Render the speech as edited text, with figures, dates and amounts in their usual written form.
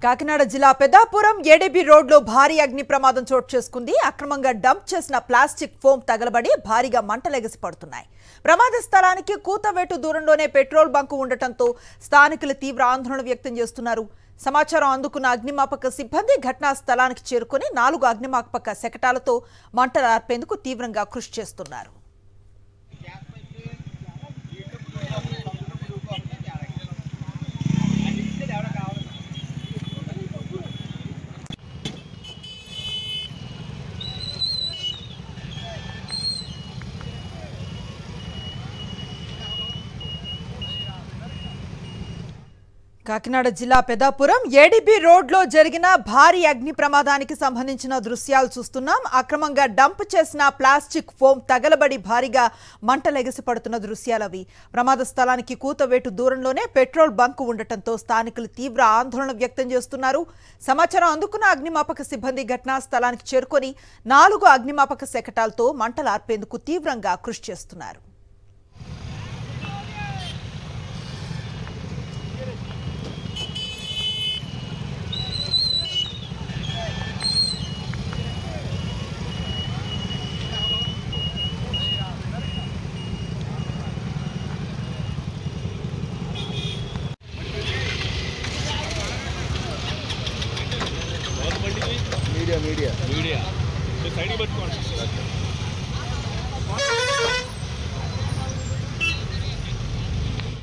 కాకినాడ జిల్లా పెద్దాపురం ఏడీబీ రోడ్లో భారీ అగ్ని ప్రమాదం చోటు చేసుకుంది. అక్రమంగా డంప్ చేసిన ప్లాస్టిక్ ఫోమ్ తగలబడి భారీగా మంటలెగసి పడుతున్నాయి. ప్రమాద స్థలానికి కూతవేటు దూరంలోనే పెట్రోల్ బంకు ఉండటంతో స్థానికులు తీవ్ర ఆందోళన వ్యక్తం చేస్తున్నారు. సమాచారం అందుకున్న అగ్నిమాపక సిబ్బంది ఘటనా స్థలానికి చేరుకుని 4 అగ్నిమాపక శకటాలతో మంటలు ఆర్పేందుకు తీవ్రంగా కృషి చేస్తున్నారు. కాకినాడ జిల్లా పెద్దాపురం ఏడీబీ రోడ్లో జరిగిన భారీ అగ్ని ప్రమాదానికి సంబంధించిన దృశ్యాలు చూస్తున్నాం. అక్రమంగా డంప్ చేసిన ప్లాస్టిక్ ఫోమ్ తగలబడి భారీగా మంటలెగసి పడుతున్న దృశ్యాలవి. ప్రమాద స్థలానికి కూతవేటు దూరంలోనే పెట్రోల్ బంకు ఉండటంతో స్థానికులు తీవ్ర ఆందోళన వ్యక్తం చేస్తున్నారు. సమాచారం అందుకున్న అగ్నిమాపక సిబ్బంది ఘటనా స్థలానికి చేరుకొని 4 అగ్నిమాపక శకటాలతో మంటలు ఆర్పేందుకు తీవ్రంగా కృషి చేస్తున్నారు. मीडिया मीडिया मीडिया साइड ही बच्चों